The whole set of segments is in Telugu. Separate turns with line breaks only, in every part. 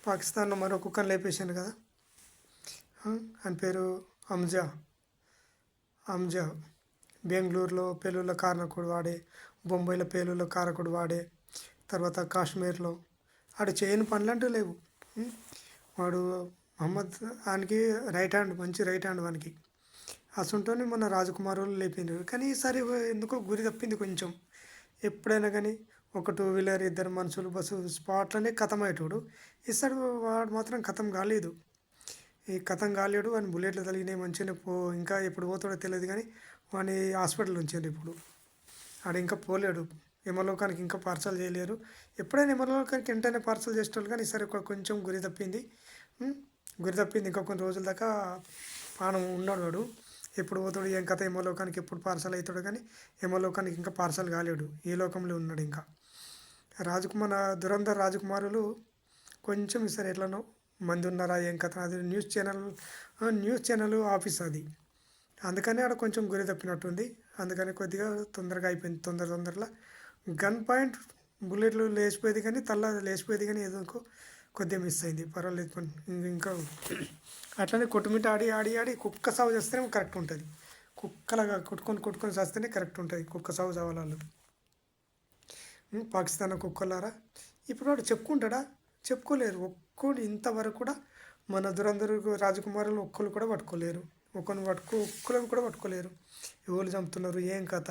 పాకిస్తాన్లో మరో కుక్కను లేపేశాను కదా. ఆయన పేరు హంజా. హంజా బెంగళూరులో పేలుళ్ళ కారకుడు వాడే, బొంబాయిలో పేలుళ్ళ కారకుడు వాడే, తర్వాత కాశ్మీర్లో ఆడు చేయని పనులు అంటూ లేవు. వాడు మహమ్మద్ ఆయనకి రైట్ హ్యాండ్, మంచి రైట్ హ్యాండ్ వానికి. అసంటోనే మన రాజకుమార్ వాళ్ళు లేపిండ్రు. కానీ ఈసారి ఎందుకో గురి తప్పింది కొంచెం. ఎప్పుడైనా కానీ ఒక 2 వీలర్, 2 మనుషులు బస్సు స్పాట్లోనే కథం అయ్యేటోడు. ఈసారి వాడు మాత్రం కథం కాలేదు. ఈ కథం కాలేడు. వాడిని బుల్లెట్లు తగిలినాయి మంచిగానే ఇంకా ఎప్పుడు పోతాడో తెలియదు. కానీ వాడిని హాస్పిటల్ ఉంచారు ఇప్పుడు. ఆడ ఇంకా పోలేడు. యమలోకానికి ఇంకా పార్సల్ చేయలేరు. ఎప్పుడైనా యమలోకానికి వెంటనే పార్సల్ చేసేటోళ్ళు. కానీ ఈసారి కొంచెం గురి తప్పింది. ఇంకా కొన్ని రోజుల దాకా ప్రాణం ఉన్నాడు వాడు. ఎప్పుడు పోతాడు ఏం కథ, యమలోకానికి ఎప్పుడు పార్సల్ అవుతాడు. కానీ యమలోకానికి ఇంకా పార్సల్ కాలేడు. ఈ లోకంలో ఉన్నాడు ఇంకా. దురంధర్ రాజకుమారులు కొంచెం ఈసారి ఎట్లనో మంది ఉన్నారా ఏం కథ. అది న్యూస్ ఛానల్ ఆఫీస్ అది. అందుకని ఆడ కొంచెం గురి తప్పినట్టుంది. అందుకని కొద్దిగా తొందరగా అయిపోయింది. తొందరలో గన్ పాయింట్ బుల్లెట్లు లేచిపోయేది, కానీ లేచిపోయేది, కానీ ఏదో కొద్దిగా మిస్ అయింది. పర్వాలేదు. ఇంకా అట్లనే కొట్టుమిట్ట ఆడి కుక్క సాగు చేస్తేనే కరెక్ట్ ఉంటుంది. కుక్కలాగా కొట్టుకొని చేస్తేనే కరెక్ట్ ఉంటుంది. కుక్క సాగు చావాలి. పాకిస్తాన్ కుక్కలారా. ఇప్పుడు వాడు చెప్పుకుంటాడా? చెప్పుకోలేరు. ఒక్కడు ఇంతవరకు కూడా మన దురంధర్ రాజకుమారులు ఒక్కరు కూడా పట్టుకోలేరు. ఒక్కరు కూడా పట్టుకోలేరు. ఎవరు చంపుతున్నారు ఏం కథ,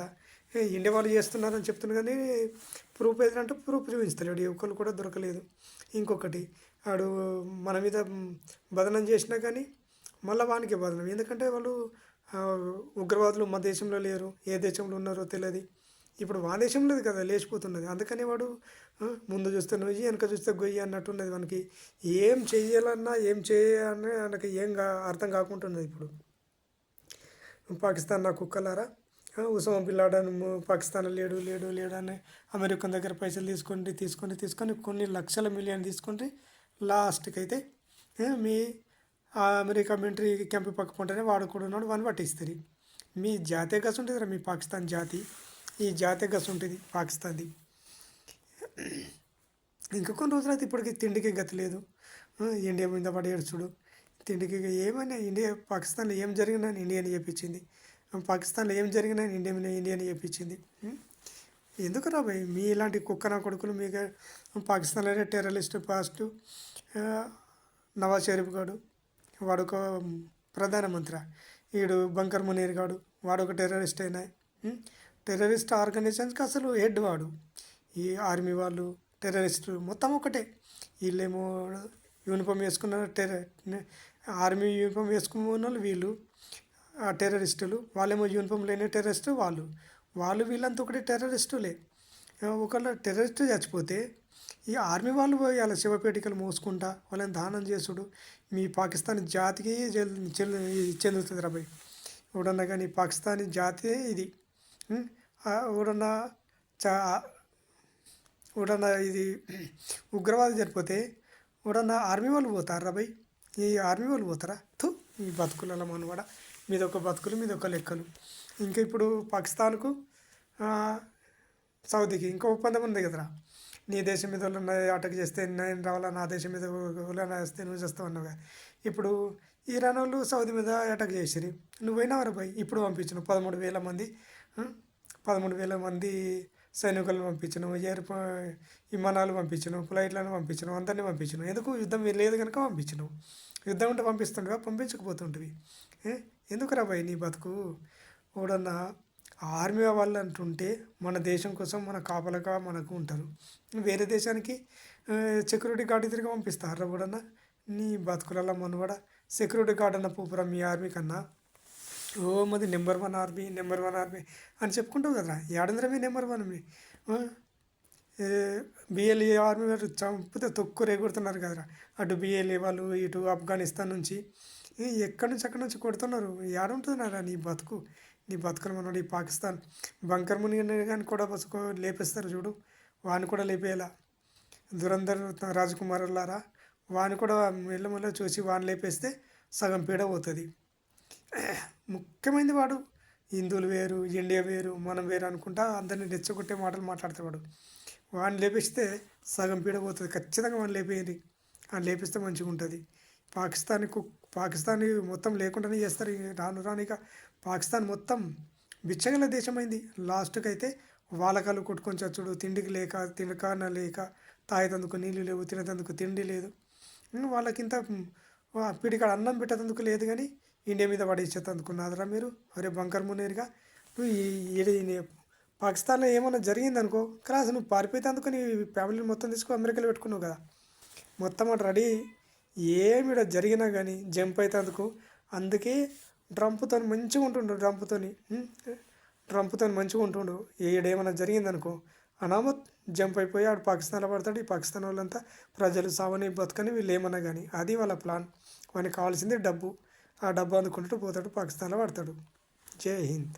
ఇండియా వాళ్ళు చేస్తున్నారని చెప్తున్నారు. కానీ ప్రూఫ్ ఏదంటే ప్రూఫ్ చూపించలేడు. ఒక్కరు కూడా దొరకలేదు. ఇంకొకటి వాడు మన మీద బదనం చేసినా కానీ మళ్ళీ వానికి బదనం. ఎందుకంటే వాళ్ళు ఉగ్రవాదులు మన దేశంలో లేరు. ఏ దేశంలో ఉన్నారో తెలియదు. ఇప్పుడు మా దేశంలో కదా లేచిపోతున్నది. అందుకని వాడు ముందు చూస్తే నువ్వు, వెనక చూస్తే గొయ్యి అన్నట్టున్నది. మనకి ఏం చెయ్యాలన్నా ఏం చేయాలన్నా మనకి అర్థం కాకుంటున్నది. ఇప్పుడు పాకిస్తాన్ నా కుక్కలారా. ఉసామా బిన్ లాడెన్ పాకిస్తాన్లో లేడు అని అమెరికన్ దగ్గర పైసలు తీసుకొని కొన్ని లక్షల మిలియన్ తీసుకొని లాస్ట్కి అయితే మీ అమెరికా మిలిటరీ క్యాంప్ పక్క పంటనే వాడు కూడా ఉన్నాడు. వాడిని పట్టిస్తుంది. మీ జాతే గస్ ఉంటుంది రా, మీ పాకిస్తాన్ జాతి. ఈ జాతే గస్ ఉంటుంది పాకిస్తాన్ది. ఇంకా కొన్ని రోజులు అయితే ఇప్పటికి తిండికి గతి లేదు. ఇండియా మీద పడి ఏడ్చుడు. తిండికి ఏమైనా పాకిస్తాన్లో ఏం జరిగినా ఇండియాని చెప్పించింది. పాకిస్తాన్లో ఏం జరిగినా ఇండియాని చెప్పించింది. ఎందుకు రా భయ్ మీ ఇలాంటి కుక్కన కొడుకులు? మీకు పాకిస్తాన్లోనే టెర్రరిస్ట్ పాజిటివ్ నవాజ్ షరీఫ్ గాడు, వాడొక ప్రధానమంత్రి. వీడు బంకర్ మునీర్ గాడు, వాడొక టెర్రరిస్ట్ అయినా. టెర్రరిస్ట్ ఆర్గనైజేషన్స్కి అసలు హెడ్ వాడు. ఈ ఆర్మీ వాళ్ళు టెర్రరిస్టులు మొత్తం ఒకటే. వీళ్ళేమో యూనిఫామ్ వేసుకున్న ఆర్మీ యూనిఫామ్ వేసుకున్న వాళ్ళు వీళ్ళు టెర్రరిస్టులు. వాళ్ళేమో యూనిఫామ్ లేని టెర్రరిస్టు వాళ్ళు వీళ్ళంతా ఒకటి టెర్రరిస్టులే. ఒకళ్ళు టెర్రరిస్ట్ చచ్చిపోతే ఈ ఆర్మీ వాళ్ళు పోయి వాళ్ళ శివపేటికలు మోసుకుంటా వాళ్ళని దానం చేసుడు మీ పాకిస్తాన్ జాతికి చెందుతుంది రా భయ్. ఎవడన్నా కానీ పాకిస్తానీ జాతి ఇది. ఎవడన్నా ఇది ఉగ్రవాదం చనిపోతే ఎవడన్నా ఆర్మీ వాళ్ళు పోతారా రా భయ్? ఈ ఆర్మీ వాళ్ళు పోతారా? ఈ బతుకులలో మనవాడ మీదొక బతుకులు మీదొక లెక్కలు. ఇంకా ఇప్పుడు పాకిస్తాన్కు సౌదీకి ఇంకో ఒప్పందం ఉంది కదరా. నీ దేశం మీద వాళ్ళని అటాక్ చేస్తే నేను రావాలా, నా దేశం మీద వాళ్ళని వేస్తే నువ్వు చేస్తావు అన్నావుగా. ఇప్పుడు ఇరాన్ వాళ్ళు సౌదీ మీద అటాక్ చేసిరి. నువ్వైనా వరకు పోయి ఇప్పుడు పంపించను 13,000 మంది 13,000 మంది సైనికులను పంపించను, విమానాలు పంపించను, ఫ్లైట్లను పంపించను, అందరినీ పంపించను. ఎందుకు? యుద్ధం లేదు కనుక పంపించను. యుద్ధం ఉంటే పంపిస్తుండగా పంపించకపోతుంటివి. ఎందుకు రా భయ్ నీ బతుకు? ఓడన్నా ఆర్మీ వాళ్ళు అంటుంటే మన దేశం కోసం మన కాపలగా మనకు ఉంటారు. వేరే దేశానికి సెక్యూరిటీ గార్డు తిరిగి పంపిస్తారు రా కూడా. నీ బతుకులలో మనవాడ సెక్యూరిటీ గార్డ్ అన్న పూపురా మీ ఆర్మీ కన్నా. మాది నెంబర్ 1 ఆర్మీ అని చెప్పుకుంటావు కదరా. ఏడందరమే నెంబర్ 1 మీ బిఎల్ఏ ఆర్మీ వాళ్ళు చంపితే తొక్కు రేగొడుతున్నారు కదరా. అటు బిఎల్ఏ వాళ్ళు ఇటు ఆఫ్ఘనిస్తాన్ నుంచి ఎక్కడి నుంచి అక్కడి నుంచి కొడుతున్నారు. ఏడుంటున్నారా నీ బతుకులు మనోడు. ఈ పాకిస్తాన్ బంకర్ మునియన్ కానీ కూడా బతుకు లేపేస్తారు చూడు. వాడిని కూడా లేపేయాలా. దురంధర్ రాజకుమారులారా, వాడిని కూడా మెల్లమెల్ల చూసి వాడిని లేపేస్తే సగం పీడ పోతుంది. ముఖ్యమైనది వాడు హిందువులు వేరు, ఇండియా వేరు, మనం వేరు అనుకుంటా అందరినీ రెచ్చగొట్టే మాటలు మాట్లాడతాడు వాడు. వాడిని లేపేస్తే సగం పీడ పోతుంది. ఖచ్చితంగా వాడిని లేపేయండి. అని లేపిస్తే మంచిగా ఉంటుంది. పాకిస్తాన్ మొత్తం లేకుండానే చేస్తారు. రాను రాను ఇక పాకిస్తాన్ మొత్తం బిచ్చగల దేశమైంది. లాస్ట్కి అయితే వాళ్ళకాలు కొట్టుకొని చచ్చుడు, తిండికి లేక, తినకాన లేక, తాగేతందుకు నీళ్ళు లేవు, తినేతందుకు తిండి లేదు. వాళ్ళకింత పిడికాడ అన్నం పెట్టేందుకు లేదు. కానీ ఇండియా మీద పడేసేందుకున్నారా మీరు? అరే బంకర్ మునేరుగా నువ్వు పాకిస్తాన్లో ఏమన్నా జరిగిందనుకో క్లాస్ నువ్వు పారిపోయేందుకు నీ ఫ్యామిలీని మొత్తం తీసుకొని అమెరికాలో పెట్టుకున్నావు కదా. మొత్తం అటు రెడీ ఏమి ఇక్కడ జరిగినా కానీ జంప్ అవుతందుకు. అందుకే డ్రంప్తో మంచిగా ఉంటుండు. డ్రంప్తో మంచిగా ఉంటుండు. ఏడేమన్నా జరిగిందనుకో అనామత్ జంప్ అయిపోయి ఆడు పాకిస్తాన్లో పడతాడు. ఈ పాకిస్తాన్ వాళ్ళంతా ప్రజలు సావని బతకని వీళ్ళు ఏమన్నా కానీ అది వాళ్ళ ప్లాన్. వానికి కావాల్సింది డబ్బు. ఆ డబ్బు అందుకుంటూ పోతాడు, పాకిస్తాన్లో పడతాడు. జై హింద్.